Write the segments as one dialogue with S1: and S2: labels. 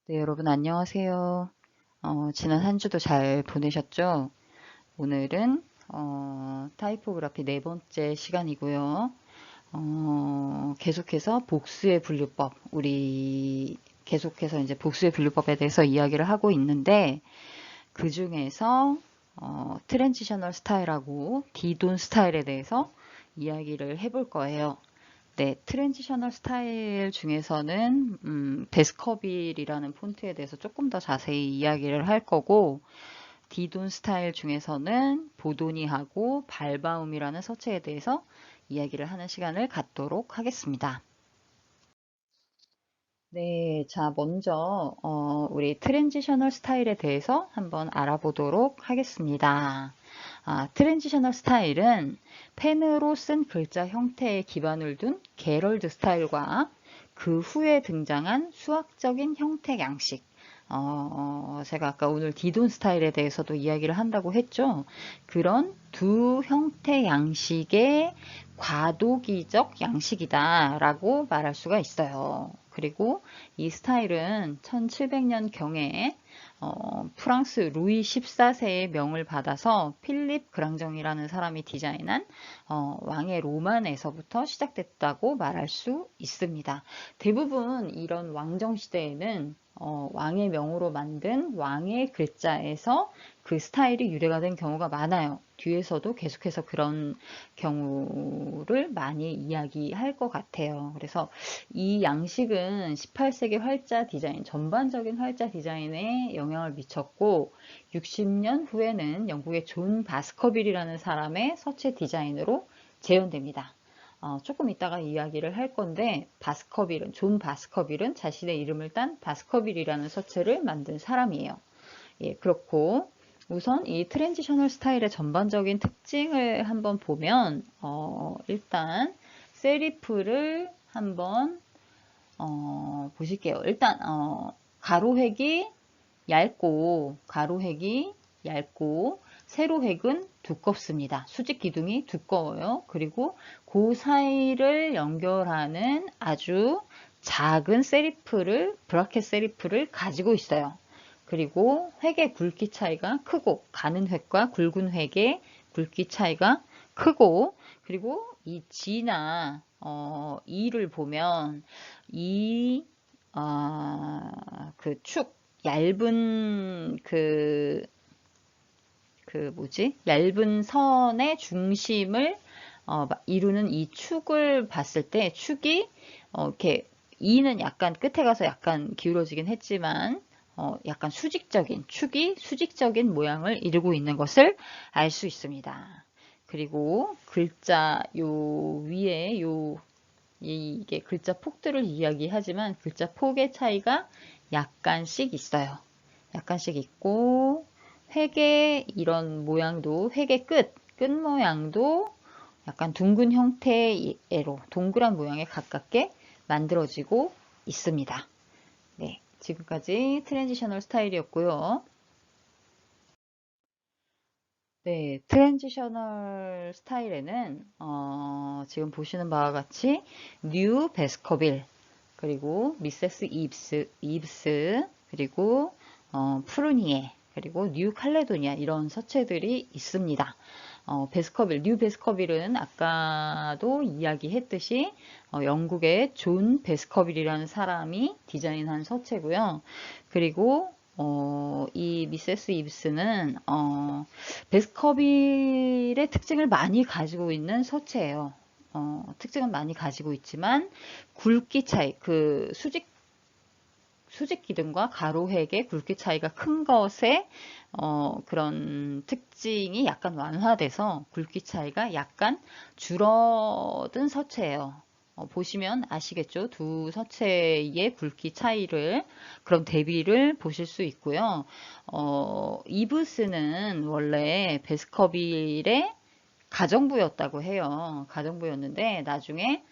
S1: 네, 여러분 안녕하세요. 지난 한 주도 잘 보내셨죠? 오늘은 타이포그라피 네 번째 시간이고요. 계속해서 복수의 분류법, 우리 계속해서 이제 복수의 분류법에 대해서 이야기를 하고 있는데 그 중에서 트랜지셔널 스타일하고 디돈 스타일에 대해서 이야기를 해볼 거예요. 네, 트랜지셔널 스타일 중에서는 베스커빌이라는 폰트에 대해서 조금 더 자세히 이야기를 할 거고, 디돈 스타일 중에서는 보도니하고 발바움이라는 서체에 대해서 이야기를 하는 시간을 갖도록 하겠습니다. 네, 자, 먼저 우리 트랜지셔널 스타일에 대해서 한번 알아보도록 하겠습니다. 트랜지셔널 스타일은 펜으로 쓴 글자 형태에 기반을 둔 게럴드 스타일과 그 후에 등장한 수학적인 형태 양식. 제가 아까 오늘 디돈 스타일에 대해서도 이야기를 한다고 했죠. 그런 두 형태 양식의 과도기적 양식이다라고 말할 수가 있어요. 그리고 이 스타일은 1700년경에 프랑스 루이 14세의 명을 받아서 필립 그랑정이라는 사람이 디자인한 왕의 로만에서부터 시작됐다고 말할 수 있습니다. 대부분 이런 왕정 시대에는 왕의 명으로 만든 왕의 글자에서 그 스타일이 유래가 된 경우가 많아요. 뒤에서도 계속해서 그런 경우를 많이 이야기할 것 같아요. 그래서 이 양식은 18세기 활자 디자인, 전반적인 활자 디자인에 영향을 미쳤고 60년 후에는 영국의 존 바스커빌이라는 사람의 서체 디자인으로 재현됩니다. 조금 이따가 이야기를 할 건데 존 바스커빌은 자신의 이름을 딴 바스커빌이라는 서체를 만든 사람이에요. 예, 그렇고 우선 이 트랜지셔널 스타일의 전반적인 특징을 한번 보면 일단 세리프를 한번 보실게요. 일단 가로획이 얇고 세로획은 두껍습니다. 수직 기둥이 두꺼워요. 그리고 그 사이를 연결하는 아주 작은 브라켓 세리프를 가지고 있어요. 그리고 획의 굵기 차이가 크고, 가는 획과 굵은 획의 굵기 차이가 크고, 그리고 이 G나 E를 보면 이 그 얇은 얇은 선의 중심을 이루는 이 축을 봤을 때 축이 이렇게 E는 약간 끝에 가서 약간 기울어지긴 했지만 약간 축이 수직적인 모양을 이루고 있는 것을 알 수 있습니다. 그리고 글자 요 위에 이게 글자 폭들을 이야기하지만 글자 폭의 차이가 약간씩 있어요. 약간씩 있고 획의 이런 모양도 획의 끝 모양도 약간 둥근 형태로 동그란 모양에 가깝게 만들어지고 있습니다. 네, 지금까지 트랜지셔널 스타일이었고요. 네, 트랜지셔널 스타일에는 지금 보시는 바와 같이 뉴 베스커빌 그리고 미세스 이브스 그리고 프루니에 그리고 뉴 칼레도니아 이런 서체들이 있습니다. 뉴 베스커빌은 아까도 이야기했듯이 영국의 존 베스커빌이라는 사람이 디자인한 서체고요. 그리고 이 미세스 이브스는 베스커빌의 특징을 많이 가지고 있는 서체예요. 특징은 많이 가지고 있지만 굵기 차이, 수직 기둥과 가로획의 굵기 차이가 큰 것에 그런 특징이 약간 완화돼서 굵기 차이가 약간 줄어든 서체예요. 보시면 아시겠죠? 두 서체의 굵기 차이를 그런 대비를 보실 수 있고요. 이브스는 원래 베스커빌의 가정부였다고 해요. 가정부였는데 나중에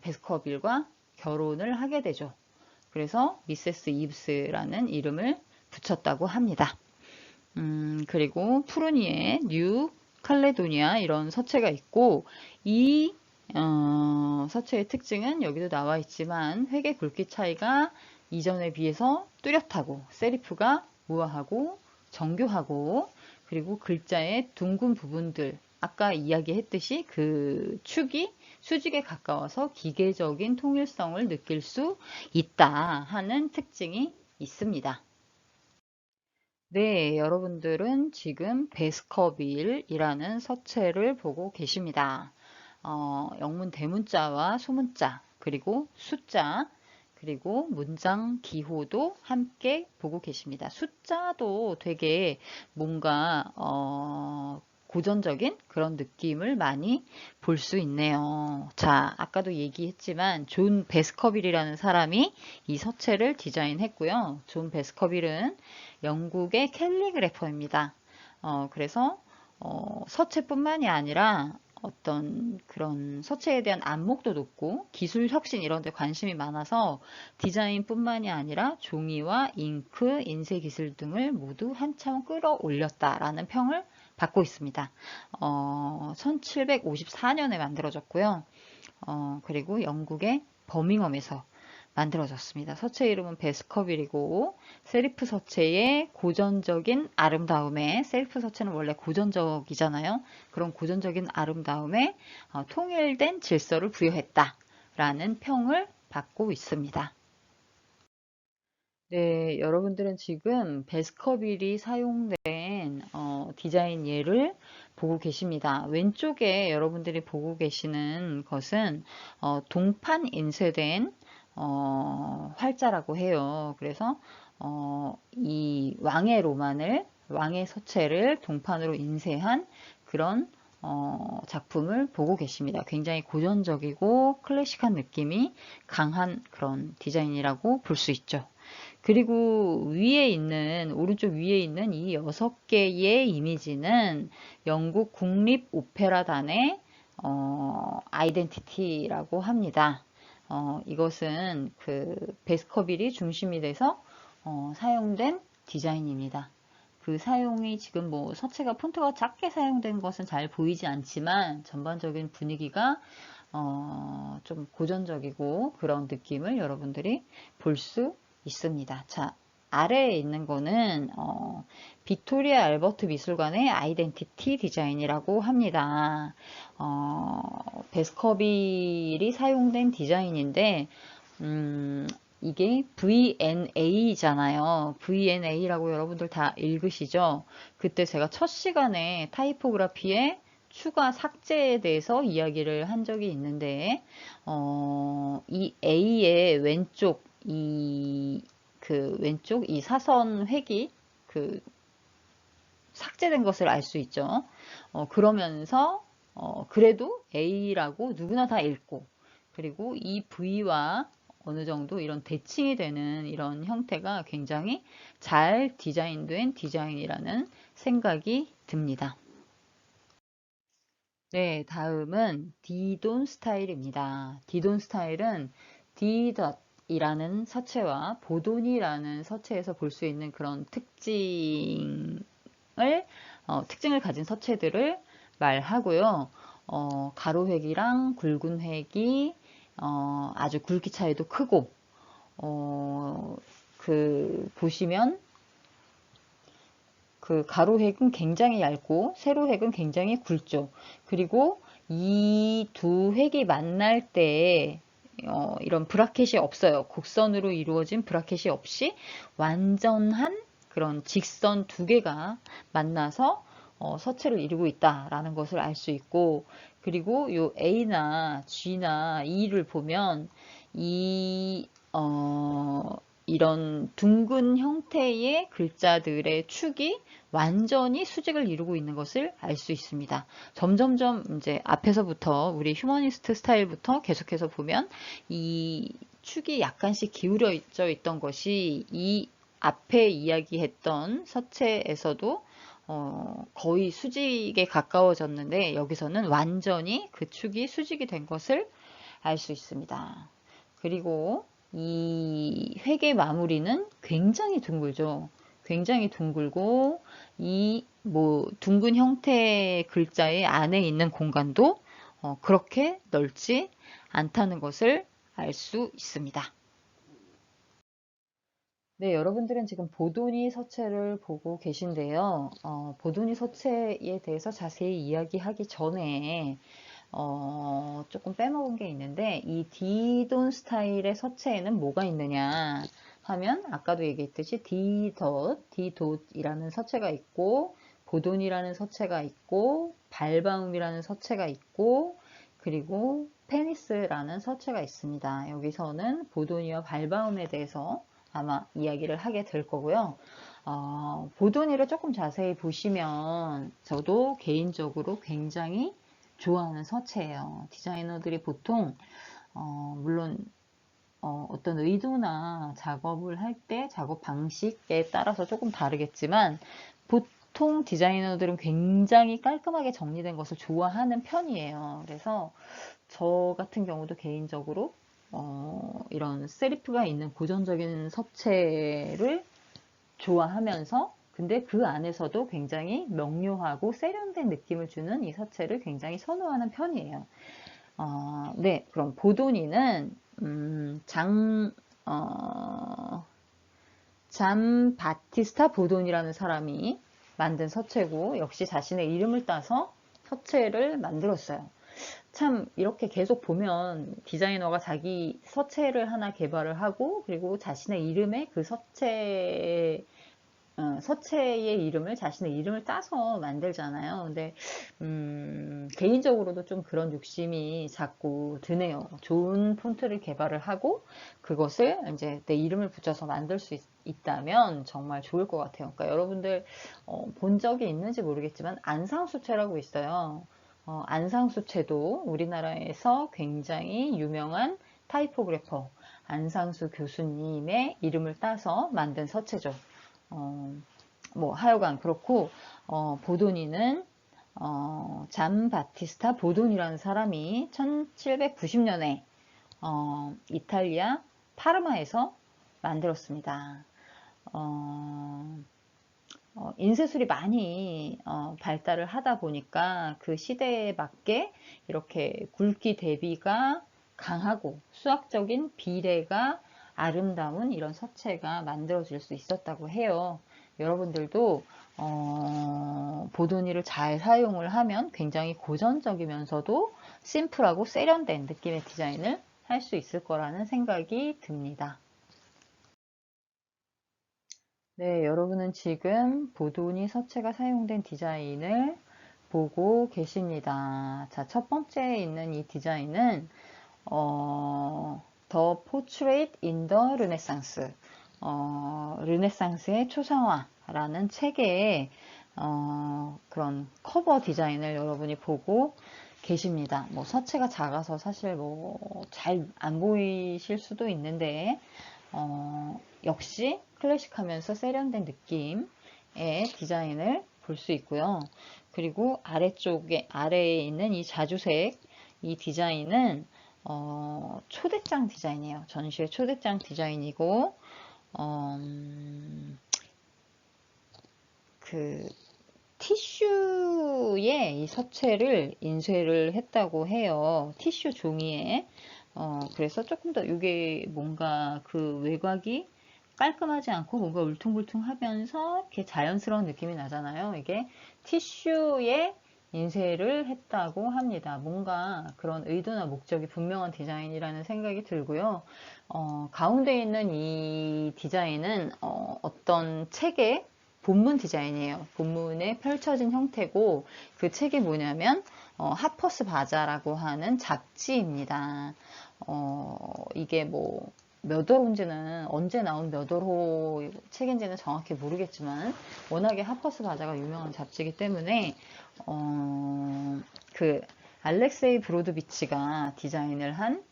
S1: 베스커빌과 결혼을 하게 되죠. 그래서 미세스 이브스라는 이름을 붙였다고 합니다. 그리고 푸르니에, 뉴 칼레도니아 이런 서체가 있고 이 서체의 특징은 여기도 나와 있지만 획의 굵기 차이가 이전에 비해서 뚜렷하고 세리프가 우아하고 정교하고 그리고 글자의 둥근 부분들 아까 이야기했듯이 그 축이 수직에 가까워서 기계적인 통일성을 느낄 수 있다 하는 특징이 있습니다. 네, 여러분들은 지금 베스커빌이라는 서체를 보고 계십니다. 영문 대문자와 소문자, 그리고 숫자, 그리고 문장 기호도 함께 보고 계십니다. 숫자도 되게 뭔가 고전적인 그런 느낌을 많이 볼 수 있네요. 자, 아까도 얘기했지만 존 베스커빌이라는 사람이 이 서체를 디자인했고요. 존 베스커빌은 영국의 캘리그래퍼입니다. 그래서 서체뿐만이 아니라 어떤 그런 서체에 대한 안목도 높고 기술 혁신 이런 데 관심이 많아서 디자인뿐만이 아니라 종이와 잉크, 인쇄 기술 등을 모두 한참 끌어올렸다라는 평을 받고 있습니다. 1754년에 만들어졌고요. 그리고 영국의 버밍엄에서 만들어졌습니다. 서체 이름은 베스커빌이고 세리프 서체의 고전적인 아름다움에 세리프 서체는 원래 고전적이잖아요. 그런 고전적인 아름다움에 통일된 질서를 부여했다라는 평을 받고 있습니다. 네, 여러분들은 지금 베스커빌이 사용된 디자인 예를 보고 계십니다. 왼쪽에 여러분들이 보고 계시는 것은 동판 인쇄된 활자라고 해요. 그래서 이 왕의 서체를 동판으로 인쇄한 그런 작품을 보고 계십니다. 굉장히 고전적이고 클래식한 느낌이 강한 그런 디자인이라고 볼 수 있죠. 그리고 오른쪽 위에 있는 이 6개의 이미지는 영국 국립 오페라단의 아이덴티티라고 합니다. 이것은 그 베스커빌이 중심이 돼서 사용된 디자인입니다. 그 사용이 지금 뭐 서체가 폰트가 작게 사용된 것은 잘 보이지 않지만 전반적인 분위기가 좀 고전적이고 그런 느낌을 여러분들이 볼 수 있습니다. 자, 아래에 있는 거는 빅토리아 알버트 미술관의 아이덴티티 디자인이라고 합니다. 베스커빌이 사용된 디자인인데 이게 VNA잖아요. VNA라고 여러분들 다 읽으시죠? 그때 제가 첫 시간에 타이포그라피의 추가 삭제에 대해서 이야기를 한 적이 있는데 이 A의 왼쪽 왼쪽 이 사선 획이 삭제된 것을 알 수 있죠. 그러면서 그래도 A라고 누구나 다 읽고 그리고 이 V와 어느 정도 이런 대칭이 되는 이런 형태가 굉장히 잘 디자인된 디자인이라는 생각이 듭니다. 네, 다음은 디돈 스타일입니다. 디돈 스타일은 디덧이라는 서체와 보돈이라는 서체에서 볼 수 있는 그런 특징을 가진 서체들을 말하고요. 가로획이랑 굵은 획이 아주 굵기 차이도 크고 보시면 그 가로획은 굉장히 얇고 세로획은 굉장히 굵죠. 그리고 이 두 획이 만날 때 이런 브라켓이 없어요. 곡선으로 이루어진 브라켓이 없이 완전한 그런 직선 두 개가 만나서 서체를 이루고 있다라는 것을 알 수 있고 그리고 요 A나 G나 E를 보면 이런 둥근 형태의 글자들의 축이 완전히 수직을 이루고 있는 것을 알 수 있습니다. 점점점 이제 앞에서부터 우리 휴머니스트 스타일부터 계속해서 보면 이 축이 약간씩 기울어져 있던 것이 이 앞에 이야기했던 서체에서도 거의 수직에 가까워졌는데 여기서는 완전히 그 축이 수직이 된 것을 알 수 있습니다. 그리고 이 획의 마무리는 굉장히 둥글죠. 굉장히 둥글고 이 둥근 형태의 글자의 안에 있는 공간도 그렇게 넓지 않다는 것을 알 수 있습니다. 네, 여러분들은 지금 보도니 서체를 보고 계신데요. 보도니 서체에 대해서 자세히 이야기하기 전에 조금 빼먹은 게 있는데 이 디돈 스타일의 서체에는 뭐가 있느냐 하면 아까도 얘기했듯이 디돗이라는 서체가 있고 보돈이라는 서체가 있고 발바움이라는 서체가 있고 그리고 페니스라는 서체가 있습니다. 여기서는 보돈이와 발바움에 대해서 아마 이야기를 하게 될 거고요. 보돈이를 조금 자세히 보시면 저도 개인적으로 굉장히 좋아하는 서체예요. 디자이너들이 보통 물론 어떤 의도나 작업을 할 때 작업 방식에 따라서 조금 다르겠지만 보통 디자이너들은 굉장히 깔끔하게 정리된 것을 좋아하는 편이에요. 그래서 저 같은 경우도 개인적으로 이런 세리프가 있는 고전적인 서체를 좋아하면서 근데 그 안에서도 굉장히 명료하고 세련된 느낌을 주는 이 서체를 굉장히 선호하는 편이에요. 네, 그럼 보도니는 잠 바티스타 보돈이라는 사람이 만든 서체고 역시 자신의 이름을 따서 서체를 만들었어요. 참 이렇게 계속 보면 디자이너가 자기 서체를 하나 개발을 하고 그리고 자신의 이름에 그 서체의 이름을 자신의 이름을 따서 만들잖아요. 근데 개인적으로도 좀 그런 욕심이 자꾸 드네요. 좋은 폰트를 개발을 하고 그것을 이제 내 이름을 붙여서 만들 수 있다면 정말 좋을 것 같아요. 그러니까 여러분들 본 적이 있는지 모르겠지만 안상수채라고 있어요. 안상수채도 우리나라에서 굉장히 유명한 타이포그래퍼 안상수 교수님의 이름을 따서 만든 서체죠. 뭐 하여간 그렇고 보도니는 잠 바티스타 보도니라는 사람이 1790년에 이탈리아 파르마에서 만들었습니다. 인쇄술이 많이 발달을 하다 보니까 그 시대에 맞게 이렇게 굵기 대비가 강하고 수학적인 비례가 아름다운 이런 서체가 만들어질 수 있었다고 해요. 여러분들도 보도니를 잘 사용을 하면 굉장히 고전적이면서도 심플하고 세련된 느낌의 디자인을 할 수 있을 거라는 생각이 듭니다. 네, 여러분은 지금 보도니 서체가 사용된 디자인을 보고 계십니다. 자, 첫 번째에 있는 이 디자인은 The Portrait in the Renaissance, 르네상스의 초상화라는 책의 그런 커버 디자인을 여러분이 보고 계십니다. 뭐 서체가 작아서 사실 뭐 잘 안 보이실 수도 있는데 역시 클래식하면서 세련된 느낌의 디자인을 볼 수 있고요. 그리고 아래에 있는 이 자주색 이 디자인은 초대장 디자인이에요. 전시회 초대장 디자인이고 그 티슈에 이 서체를 인쇄를 했다고 해요. 티슈 종이에. 그래서 조금 더 이게 뭔가 그 외곽이 깔끔하지 않고 뭔가 울퉁불퉁하면서 이렇게 자연스러운 느낌이 나잖아요. 이게 티슈에 인쇄를 했다고 합니다. 뭔가 그런 의도나 목적이 분명한 디자인이라는 생각이 들고요. 가운데 있는 이 디자인은 어떤 책의 본문 디자인이에요. 본문에 펼쳐진 형태고 그 책이 뭐냐면 하퍼스 바자라고 하는 잡지입니다. 이게 뭐 몇 월인지는 언제 나온 몇 월호 책인지는 정확히 모르겠지만 워낙에 하퍼스 바자가 유명한 잡지이기 때문에 그 알렉세이 브로드비치가 디자인을 한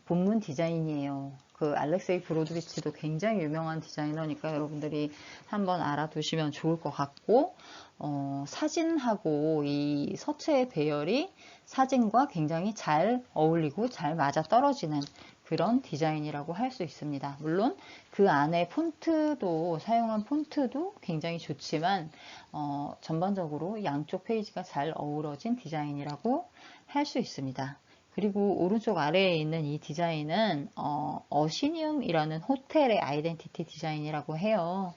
S1: 본문 디자인이에요. 그 알렉세이 브로드비치도 굉장히 유명한 디자이너니까 여러분들이 한번 알아두시면 좋을 것 같고 사진하고 이 서체의 배열이 사진과 굉장히 잘 어울리고 잘 맞아 떨어지는 그런 디자인이라고 할 수 있습니다. 물론 그 안에 폰트도 사용한 폰트도 굉장히 좋지만 전반적으로 양쪽 페이지가 잘 어우러진 디자인이라고 할 수 있습니다. 그리고 오른쪽 아래에 있는 이 디자인은 어시니움이라는 호텔의 아이덴티티 디자인이라고 해요.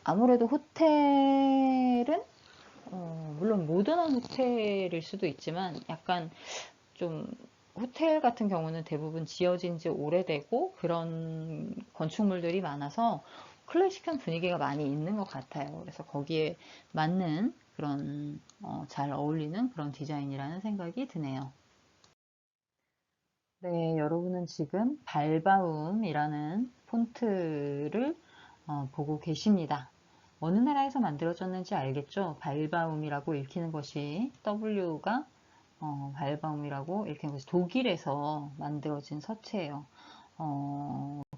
S1: 아무래도 호텔은 물론 모던한 호텔일 수도 있지만 약간 좀 호텔 같은 경우는 대부분 지어진 지 오래되고 그런 건축물들이 많아서 클래식한 분위기가 많이 있는 것 같아요. 그래서 거기에 맞는 그런 잘 어울리는 그런 디자인이라는 생각이 드네요. 네, 여러분은 지금 발바움이라는 폰트를 보고 계십니다. 어느 나라에서 만들어졌는지 알겠죠? 발바움이라고 읽히는 것이 W가 발바움이라고 읽히는 것이 독일에서 만들어진 서체예요.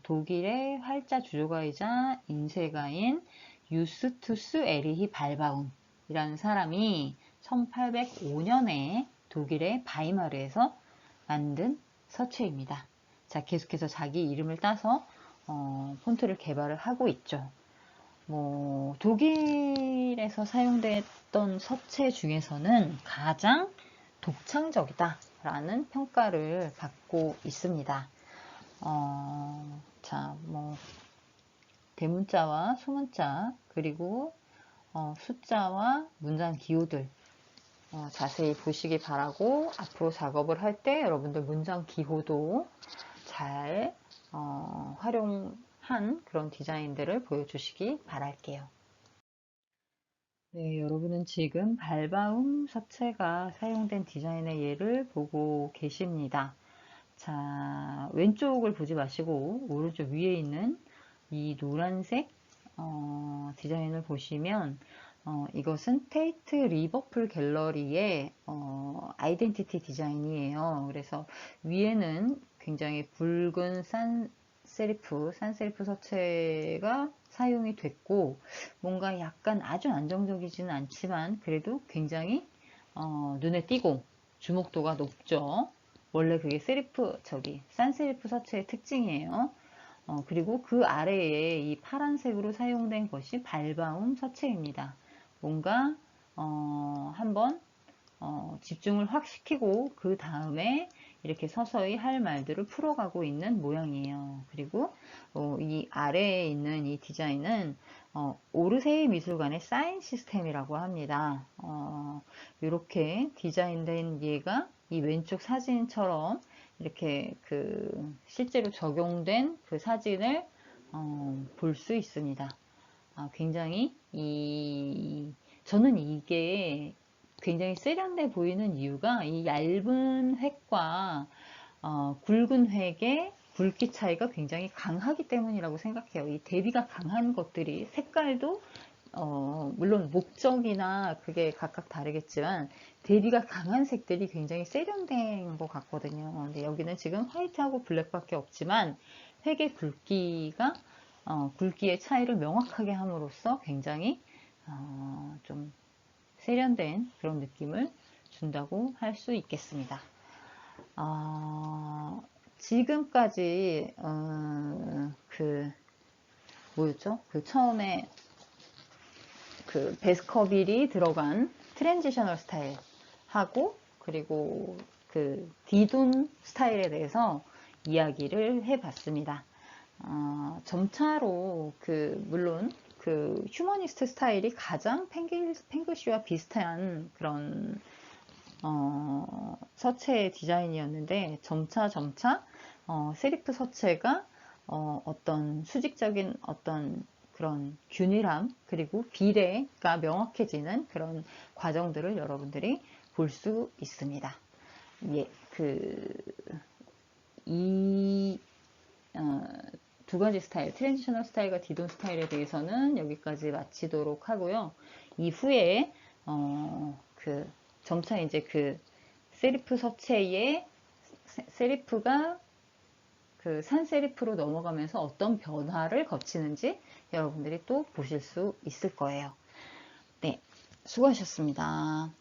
S1: 독일의 활자 주조가이자 인쇄가인 유스투스 에리히 발바움이라는 사람이 1805년에 독일의 바이마르에서 만든 서체입니다. 자, 계속해서 자기 이름을 따서 폰트를 개발을 하고 있죠. 독일에서 사용됐던 서체 중에서는 가장 독창적이다라는 평가를 받고 있습니다. 자, 대문자와 소문자, 그리고 숫자와 문장 기호들 자세히 보시기 바라고 앞으로 작업을 할 때 여러분들 문장 기호도 잘 활용한 그런 디자인들을 보여주시기 바랄게요. 네, 여러분은 지금 발바움 서체가 사용된 디자인의 예를 보고 계십니다. 자, 왼쪽을 보지 마시고 오른쪽 위에 있는 이 노란색 디자인을 보시면 이것은 테이트 리버풀 갤러리의 아이덴티티 디자인이에요. 그래서 위에는 굉장히 붉은 산세리프 서체가 사용이 됐고 뭔가 약간 아주 안정적이지는 않지만 그래도 굉장히 눈에 띄고 주목도가 높죠. 원래 그게 산세리프 서체의 특징이에요. 그리고 그 아래에 이 파란색으로 사용된 것이 발바움 서체입니다. 뭔가 한번 집중을 확 시키고 그 다음에 이렇게 서서히 할 말들을 풀어가고 있는 모양이에요. 그리고 이 아래에 있는 이 디자인은 오르세이 미술관의 사인 시스템이라고 합니다. 이렇게 디자인된 얘가 이 왼쪽 사진처럼 이렇게 실제로 적용된 그 사진을 볼 수 있습니다. 굉장히 저는 이게 굉장히 세련돼 보이는 이유가 이 얇은 획과 굵은 획의 굵기 차이가 굉장히 강하기 때문이라고 생각해요. 이 대비가 강한 것들이 색깔도 물론 목적이나 그게 각각 다르겠지만 대비가 강한 색들이 굉장히 세련된 것 같거든요. 근데 여기는 지금 화이트하고 블랙밖에 없지만 획의 굵기의 차이를 명확하게 함으로써 굉장히 좀 세련된 그런 느낌을 준다고 할 수 있겠습니다. 지금까지 뭐였죠? 처음에 베스커빌이 들어간 트랜지셔널 스타일 하고 그리고 디돈 스타일에 대해서 이야기를 해봤습니다. 점차로 물론 휴머니스트 스타일이 가장 펭글쇼와 비슷한 그런 서체 디자인이었는데 점차 세리프 서체가 어떤 수직적인 어떤 그런 균일함 그리고 비례가 명확해지는 그런 과정들을 여러분들이 볼 수 있습니다. 예, 두 가지 스타일, 트랜지셔널 스타일과 디돈 스타일에 대해서는 여기까지 마치도록 하고요. 이후에 점차 이제 세리프 서체의 세리프가 산세리프로 넘어가면서 어떤 변화를 거치는지 여러분들이 또 보실 수 있을 거예요. 네, 수고하셨습니다.